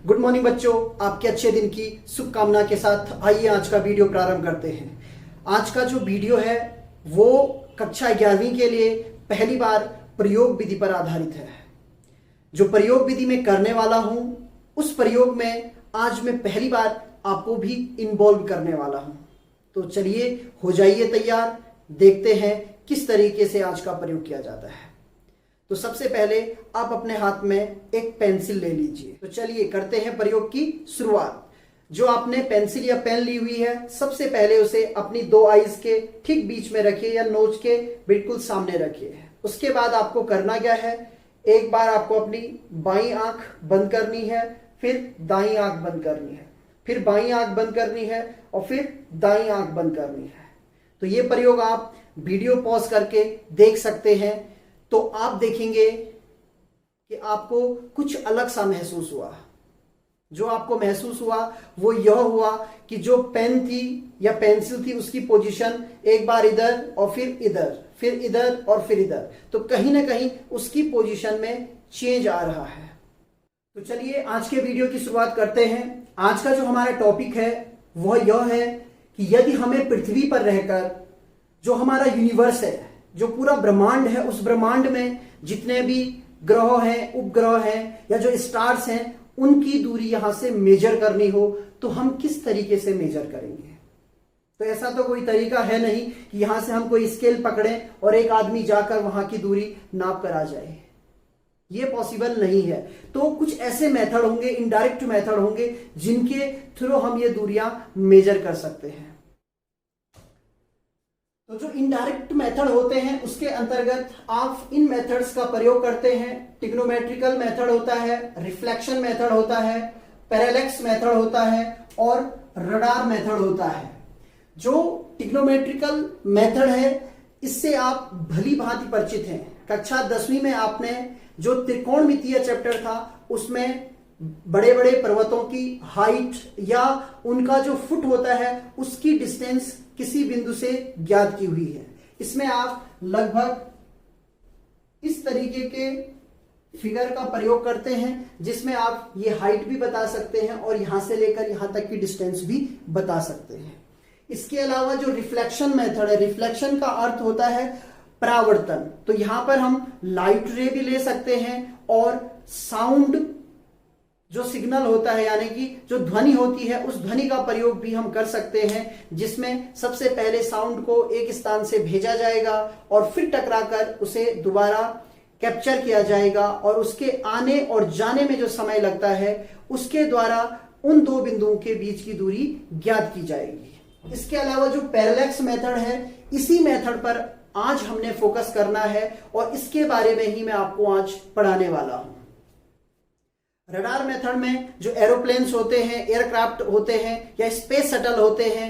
Good morning बच्चों, आपके अच्छे दिन की शुभकामना के साथ आइए आज का वीडियो प्रारंभ करते हैं। आज का जो वीडियो है वो कक्षा 11वीं के लिए पहली बार प्रयोग विधि पर आधारित है। जो प्रयोग विधि में करने वाला हूं उस प्रयोग में आज मैं पहली बार आपको भी इन्वॉल्व करने वाला हूं। तो चलिए हो जाइए तैयार, देखते हैं किस तरीके से आज का प्रयोग किया जाता है। तो सबसे पहले आप अपने हाथ में एक पेंसिल ले लीजिए। तो चलिए करते हैं प्रयोग की शुरुआत। जो आपने पेंसिल या पेन ली हुई है, सबसे पहले उसे अपनी दो आईज के ठीक बीच में रखिए या नोज के बिल्कुल सामने रखिए। उसके बाद आपको करना क्या है, एक बार आपको अपनी बाईं आंख बंद करनी है, फिर दाईं आंख बंद करनी है, फिर बाईं आंख बंद करनी है और फिर दाईं आंख बंद करनी है। तो ये प्रयोग आप वीडियो पॉज करके देख सकते हैं। तो आप देखेंगे कि आपको कुछ अलग सा महसूस हुआ। जो आपको महसूस हुआ वो यह हुआ कि जो पेन थी या पेंसिल थी उसकी पोजीशन एक बार इधर और फिर इधर, फिर इधर और फिर इधर, तो कहीं ना कहीं उसकी पोजीशन में चेंज आ रहा है। तो चलिए आज के वीडियो की शुरुआत करते हैं। आज का जो हमारा टॉपिक है वह यह है कि यदि हमें पृथ्वी पर रहकर जो हमारा यूनिवर्स है, जो पूरा ब्रह्मांड है, उस ब्रह्मांड में जितने भी ग्रह हैं, उपग्रह हैं या जो स्टार्स हैं, उनकी दूरी यहां से मेजर करनी हो तो हम किस तरीके से मेजर करेंगे। तो ऐसा तो कोई तरीका है नहीं कि यहां से हम कोई स्केल पकड़ें और एक आदमी जाकर वहां की दूरी नाप कर आ जाए। ये पॉसिबल नहीं है। तो कुछ ऐसे मेथड होंगे, इनडायरेक्ट मेथड होंगे, जिनके थ्रू हम ये दूरियां मेजर कर सकते हैं। तो जो इनडायरेक्ट मेथड होते हैं उसके अंतर्गत आप इन मेथड्स का प्रयोग करते हैं। ट्रिग्नोमेट्रिकल मेथड होता है, रिफ्लेक्शन मेथड होता है, पैरेलैक्स मेथड होता है और रडार मेथड होता है। जो ट्रिग्नोमेट्रिकल मेथड है इससे आप भली भांति परिचित हैं। कक्षा 10वीं में आपने जो त्रिकोणमितीय चैप्टर था उसमें बड़े बड़े पर्वतों की हाइट या उनका जो फुट होता है उसकी डिस्टेंस किसी बिंदु से ज्ञात की हुई है। इसमें आप लगभग इस तरीके के फिगर का प्रयोग करते हैं जिसमें आप ये हाइट भी बता सकते हैं और यहां से लेकर यहां तक की डिस्टेंस भी बता सकते हैं। इसके अलावा जो रिफ्लेक्शन मेथड है, रिफ्लेक्शन का अर्थ होता है परावर्तन। तो यहां पर हम लाइट रे भी ले सकते हैं और साउंड जो सिग्नल होता है यानी कि जो ध्वनि होती है उस ध्वनि का प्रयोग भी हम कर सकते हैं, जिसमें सबसे पहले साउंड को एक स्थान से भेजा जाएगा और फिर टकराकर उसे दोबारा कैप्चर किया जाएगा और उसके आने और जाने में जो समय लगता है उसके द्वारा उन दो बिंदुओं के बीच की दूरी ज्ञात की जाएगी। इसके अलावा जो पैरेलैक्स मेथड है, इसी मेथड पर आज हमने फोकस करना है और इसके बारे में ही मैं आपको आज पढ़ाने वाला हूं। रडार मेथड में जो एरोप्लेन्स होते हैं, एयरक्राफ्ट होते हैं या स्पेस शटल होते हैं,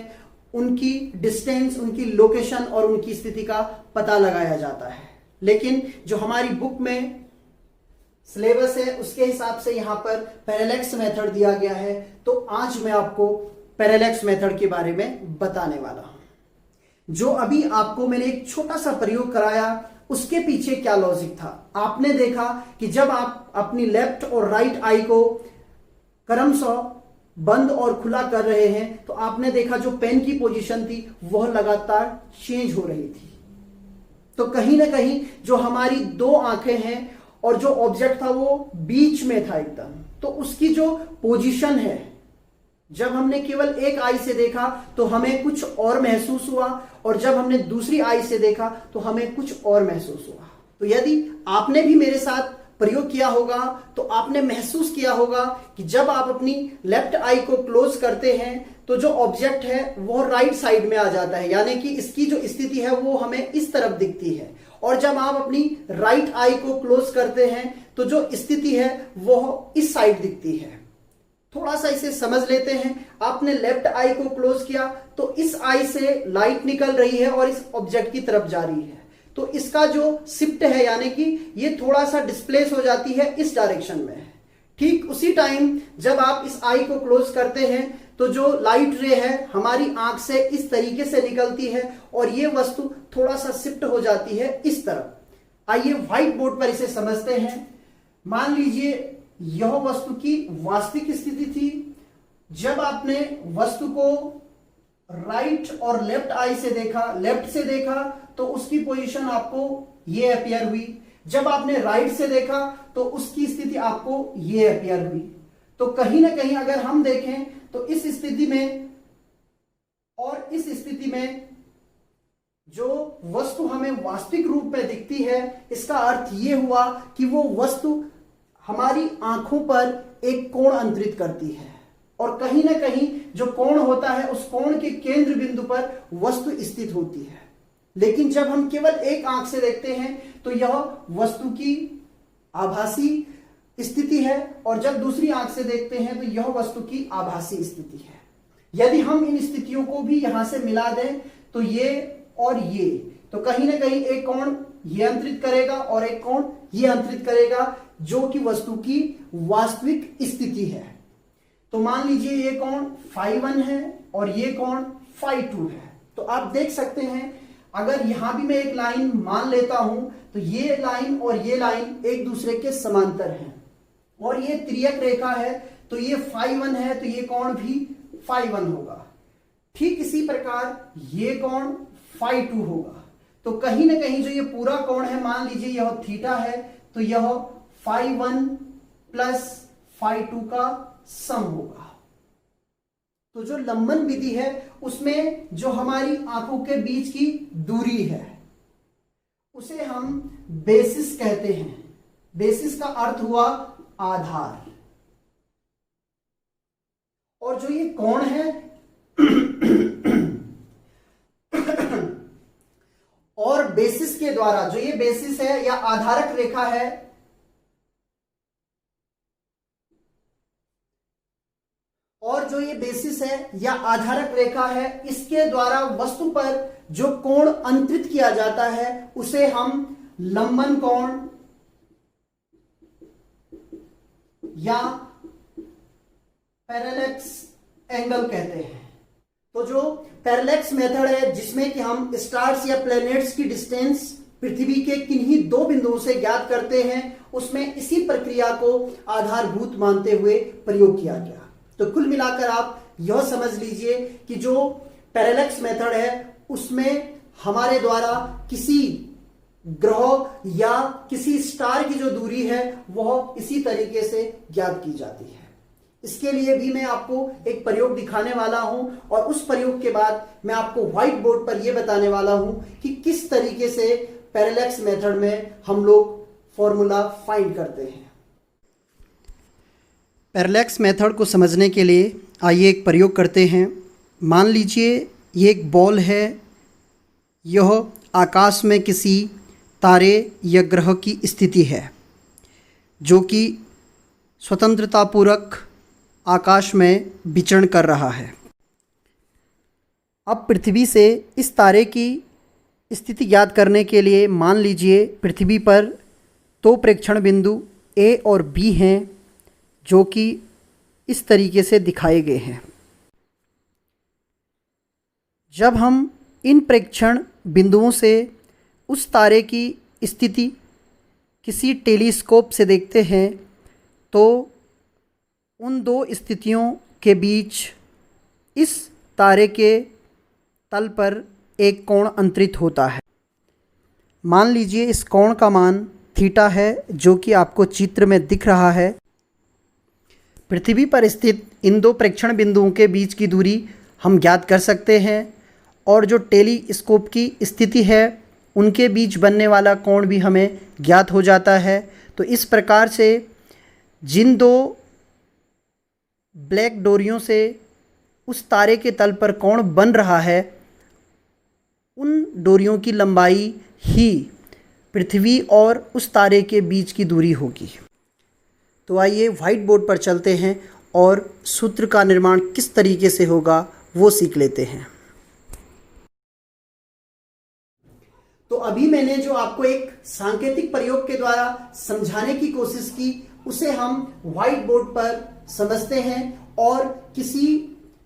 उनकी डिस्टेंस, उनकी लोकेशन और उनकी स्थिति का पता लगाया जाता है। लेकिन जो हमारी बुक में सिलेबस है उसके हिसाब से यहां पर पैरेलैक्स मेथड दिया गया है। तो आज मैं आपको पैरेलैक्स मेथड के बारे में बताने वाला हूं। जो अभी आपको मैंने एक छोटा सा प्रयोग कराया उसके पीछे क्या लॉजिक था। आपने देखा कि जब आप अपनी लेफ्ट और राइट आई को क्रमशः बंद और खुला कर रहे हैं तो आपने देखा जो पेन की पोजीशन थी वह लगातार चेंज हो रही थी। तो कहीं ना कहीं जो हमारी दो आंखें हैं और जो ऑब्जेक्ट था वो बीच में था एकदम, तो उसकी जो पोजीशन है, जब हमने केवल एक आई से देखा तो हमें कुछ और महसूस हुआ और जब हमने दूसरी आई से देखा तो हमें कुछ और महसूस हुआ। तो यदि आपने भी मेरे साथ प्रयोग किया होगा तो आपने महसूस किया होगा कि जब आप अपनी लेफ्ट आई को क्लोज करते हैं तो जो ऑब्जेक्ट है वो राइट साइड में आ जाता है, यानी कि इसकी जो स्थिति है वो हमें इस तरफ दिखती है। और जब आप अपनी राइट आई को क्लोज करते हैं तो जो स्थिति है वो इस साइड दिखती है। थोड़ा सा इसे समझ लेते हैं। आपने लेफ्ट आई को क्लोज किया तो इस आई से लाइट निकल रही है और इस ऑब्जेक्ट की तरफ जा रही है। तो इसका जो शिफ्ट है यानी कि ये थोड़ा सा डिस्प्लेस हो जाती है इस डायरेक्शन में। ठीक उसी टाइम जब आप इस आई को क्लोज करते हैं तो जो लाइट रे है हमारी आंख से इस तरीके से निकलती है और ये वस्तु थोड़ा सा शिफ्ट हो जाती है इस तरफ। आइए व्हाइट बोर्ड पर इसे समझते हैं। मान लीजिए यह वस्तु की वास्तविक स्थिति थी। जब आपने वस्तु को राइट और लेफ्ट आई से देखा, लेफ्ट से देखा, तो उसकी पोजीशन आपको ये अपीयर हुई। जब आपने राइट से देखा तो उसकी स्थिति आपको ये अपीयर हुई। तो कहीं ना कहीं अगर हम देखें तो इस स्थिति में और इस स्थिति में जो वस्तु हमें वास्तविक रूप में दिखती है, इसका अर्थ ये हुआ कि वो वस्तु हमारी आंखों पर एक कोण अंतरित करती है, और कहीं ना कहीं जो कोण होता है उस कोण के केंद्र बिंदु पर वस्तु स्थित होती है। लेकिन जब हम केवल एक आंख से देखते हैं तो यह वस्तु की आभासी स्थिति है, और जब दूसरी आंख से देखते हैं तो यह वस्तु की आभासी स्थिति है। यदि हम इन स्थितियों को भी यहां से मिला दें तो ये और ये, तो कहीं ना कहीं एक कोण ये अंतरित करेगा और एक कोण ये अंतरित करेगा, जो कि वस्तु की वास्तविक स्थिति है। तो मान लीजिए ये कोण φ1 है और ये कोण φ2 है। तो आप देख सकते हैं, अगर यहां भी मैं एक लाइन मान लेता हूं तो ये लाइन और ये लाइन एक दूसरे के समांतर हैं, और ये तिर्यक रेखा है, तो ये φ1 है तो ये कोण भी φ1 होगा। ठीक इसी प्रकार ये कोण φ2 होगा। तो कहीं ना कहीं जो ये पूरा कोण है, मान लीजिए यह थीटा है, तो यह φ1 प्लस φ2 का सम होगा। तो जो लंबन विधि है उसमें जो हमारी आंखों के बीच की दूरी है उसे हम बेसिस कहते हैं। बेसिस का अर्थ हुआ आधार। और जो ये कोण है और बेसिस के द्वारा, जो ये बेसिस है या आधारक रेखा है, और जो ये बेसिस है या आधारक रेखा है, इसके द्वारा वस्तु पर जो कोण अंतरित किया जाता है उसे हम लंबन कोण या पैरेलैक्स एंगल कहते हैं। तो जो पैरेलैक्स मेथड है, जिसमें कि हम स्टार्स या प्लैनेट्स की डिस्टेंस पृथ्वी के किन्हीं दो बिंदुओं से ज्ञात करते हैं, उसमें इसी प्रक्रिया को आधारभूत मानते हुए प्रयोग किया गया। तो कुल मिलाकर आप यह समझ लीजिए कि जो पैरेलैक्स मेथड है उसमें हमारे द्वारा किसी ग्रह या किसी स्टार की जो दूरी है वह इसी तरीके से ज्ञात की जाती है। इसके लिए भी मैं आपको एक प्रयोग दिखाने वाला हूं, और उस प्रयोग के बाद मैं आपको व्हाइट बोर्ड पर यह बताने वाला हूं कि किस तरीके से पैरेलैक्स मेथड में हम लोग फॉर्मूला फाइंड करते हैं। पैरेलैक्स मेथड को समझने के लिए आइए एक प्रयोग करते हैं। मान लीजिए ये एक बॉल है, यह आकाश में किसी तारे या ग्रह की स्थिति है जो कि स्वतंत्रतापूर्वक आकाश में विचरण कर रहा है। अब पृथ्वी से इस तारे की स्थिति ज्ञात करने के लिए मान लीजिए पृथ्वी पर दो प्रेक्षण बिंदु ए और बी हैं जो कि इस तरीके से दिखाए गए हैं। जब हम इन प्रेक्षण बिंदुओं से उस तारे की स्थिति किसी टेलीस्कोप से देखते हैं तो उन दो स्थितियों के बीच इस तारे के तल पर एक कोण अंतरित होता है। मान लीजिए इस कोण का मान थीटा है, जो कि आपको चित्र में दिख रहा है। पृथ्वी पर स्थित इन दो प्रेक्षण बिंदुओं के बीच की दूरी हम ज्ञात कर सकते हैं, और जो टेलीस्कोप की स्थिति है उनके बीच बनने वाला कोण भी हमें ज्ञात हो जाता है। तो इस प्रकार से जिन दो ब्लैक डोरियों से उस तारे के तल पर कोण बन रहा है, उन डोरियों की लंबाई ही पृथ्वी और उस तारे के बीच की दूरी होगी। तो आइए व्हाइट बोर्ड पर चलते हैं और सूत्र का निर्माण किस तरीके से होगा वो सीख लेते हैं। तो अभी मैंने जो आपको एक सांकेतिक प्रयोग के द्वारा समझाने की कोशिश की, उसे हम व्हाइट बोर्ड पर समझते हैं और किसी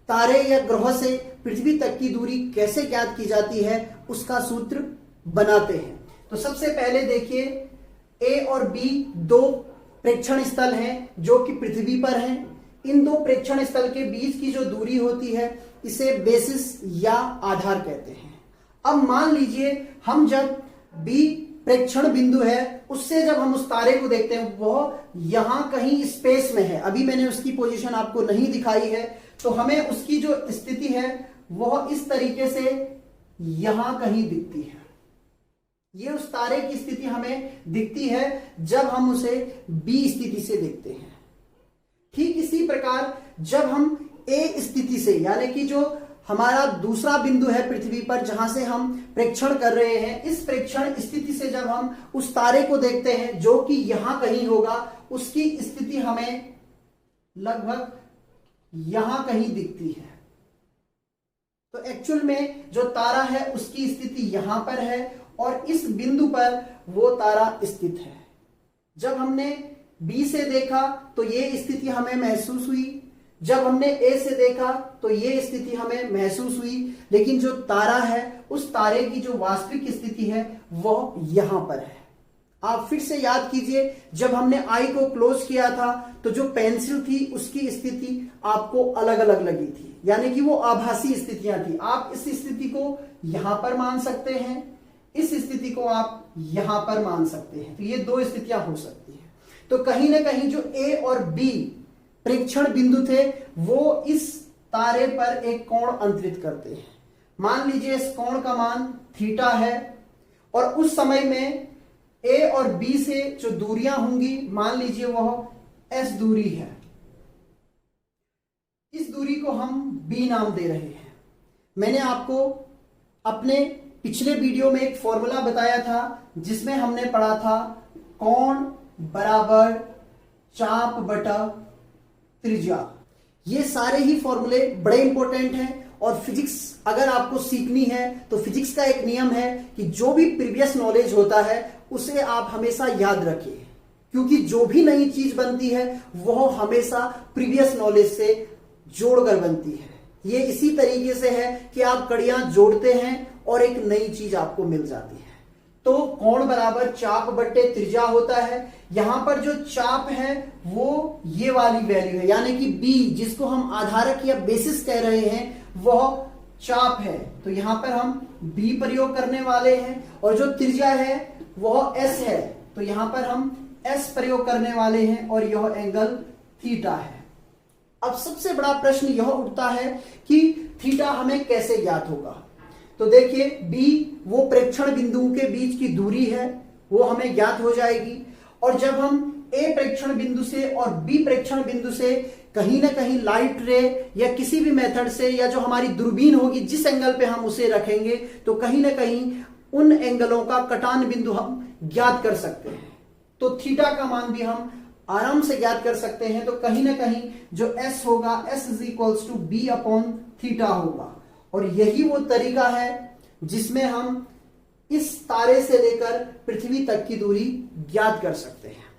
तारे या ग्रह से पृथ्वी तक की दूरी कैसे ज्ञात की जाती है उसका सूत्र बनाते हैं। तो सबसे पहले देखिए, ए और बी दो प्रेक्षण स्थल हैं जो कि पृथ्वी पर हैं। इन दो प्रेक्षण स्थल के बीच की जो दूरी होती है इसे बेसिस या आधार कहते हैं। अब मान लीजिए हम जब बी प्रेक्षण बिंदु है उससे जब हम उस तारे को देखते हैं वह यहां कहीं स्पेस में है, अभी मैंने उसकी पोजीशन आपको नहीं दिखाई है, तो हमें उसकी जो स्थिति है वह इस तरीके से यहां कहीं दिखती है। ये उस तारे की स्थिति हमें दिखती है जब हम उसे बी स्थिति से देखते हैं। ठीक इसी प्रकार जब हम ए स्थिति से, यानी कि जो हमारा दूसरा बिंदु है पृथ्वी पर जहां से हम प्रेक्षण कर रहे हैं, इस प्रेक्षण स्थिति से जब हम उस तारे को देखते हैं जो कि यहां कहीं होगा, उसकी स्थिति हमें लगभग यहां कहीं दिखती है। तो एक्चुअल में जो तारा है उसकी स्थिति यहां पर है और इस बिंदु पर वो तारा स्थित है। जब हमने बी से देखा तो ये स्थिति हमें महसूस हुई, जब हमने ए से देखा तो ये स्थिति हमें महसूस हुई, लेकिन जो तारा है उस तारे की जो वास्तविक स्थिति है वह यहां पर है। आप फिर से याद कीजिए, जब हमने आई को क्लोज किया था तो जो पेंसिल थी उसकी स्थिति आपको अलग अलग लगी थी, यानी कि वो आभासी स्थितियां थी। आप इस स्थिति को यहां पर मान सकते हैं, इस स्थिति को आप यहां पर मान सकते हैं, तो ये दो स्थितियां हो सकती हैं। तो कहीं ना कहीं जो ए और बी प्रेक्षण बिंदु थे वो इस तारे पर एक कोण अंतरित करते हैं। मान लीजिए इस कोण का मान थीटा है और उस समय में ए और बी से जो दूरियां होंगी मान लीजिए वह एस दूरी है। इस दूरी को हम बी नाम दे रहे हैं। मैंने आपको अपने पिछले वीडियो में एक फॉर्मूला बताया था जिसमें हमने पढ़ा था कोण बराबर चाप बटा त्रिज्या। ये सारे ही फॉर्मूले बड़े इंपॉर्टेंट हैं और फिजिक्स अगर आपको सीखनी है तो फिजिक्स का एक नियम है कि जो भी प्रीवियस नॉलेज होता है उसे आप हमेशा याद रखिए, क्योंकि जो भी नई चीज बनती है वह हमेशा प्रीवियस नॉलेज से जोड़कर बनती है। ये इसी तरीके से है कि आप कड़ियां जोड़ते हैं और एक नई चीज आपको मिल जाती है। तो कोण बराबर चाप बट्टे त्रिज्या होता है। यहां पर जो चाप है वो ये वाली वैल्यू है, यानी कि बी जिसको हम आधारक या बेसिस कह रहे हैं वह चाप है, तो यहां पर हम बी प्रयोग करने वाले हैं। और जो त्रिज्या है वह एस है, तो यहां पर हम एस प्रयोग करने वाले हैं और यह एंगल थीटा है। अब सबसे बड़ा प्रश्न यह उठता है कि थीटा हमें कैसे ज्ञात होगा। तो देखिए बी वो प्रेक्षण बिंदुओं के बीच की दूरी है, वो हमें ज्ञात हो जाएगी। और जब हम ए प्रेक्षण बिंदु से और बी प्रेक्षण बिंदु से कहीं ना कहीं लाइट रे या किसी भी मेथड से या जो हमारी दूरबीन होगी जिस एंगल पे हम उसे रखेंगे तो कहीं ना कहीं उन एंगलों का कटान बिंदु हम ज्ञात कर सकते हैं। तो थीटा का मान भी हम आराम से ज्ञात कर सकते हैं। तो कहीं ना कहीं जो एस होगा S is equals to B upon theta होगा। और यही वो तरीका है जिसमें हम इस तारे से लेकर पृथ्वी तक की दूरी ज्ञात कर सकते हैं।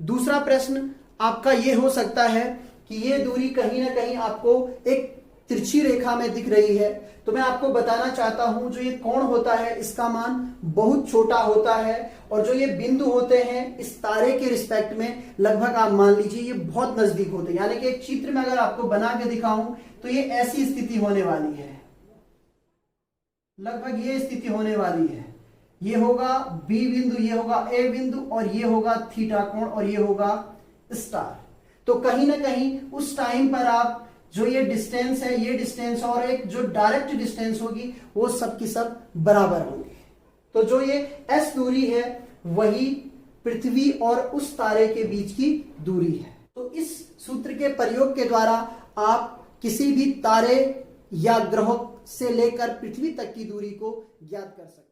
दूसरा प्रश्न आपका यह हो सकता है कि यह दूरी कहीं ना कहीं आपको एक तिरछी रेखा में दिख रही है, तो मैं आपको बताना चाहता हूं जो ये कोण होता है इसका मान बहुत छोटा होता है और जो ये बिंदु होते हैं इस तारे के रिस्पेक्ट में लगभग आप मान लीजिए ये बहुत नजदीक होते हैं। यानी कि एक चित्र में अगर आपको बना के दिखाऊं तो ये ऐसी स्थिति होने वाली है, लगभग ये स्थिति होने वाली है। ये होगा बी बिंदु, ये होगा ए बिंदु और ये होगा थीटा कोण और ये होगा स्टार। तो कहीं ना कहीं उस टाइम पर आप जो ये डिस्टेंस है ये डिस्टेंस और एक जो डायरेक्ट डिस्टेंस होगी वो सब की सब बराबर होंगे। तो जो ये एस दूरी है वही पृथ्वी और उस तारे के बीच की दूरी है। तो इस सूत्र के प्रयोग के द्वारा आप किसी भी तारे या ग्रहों से लेकर पृथ्वी तक की दूरी को ज्ञात कर सकते हैं।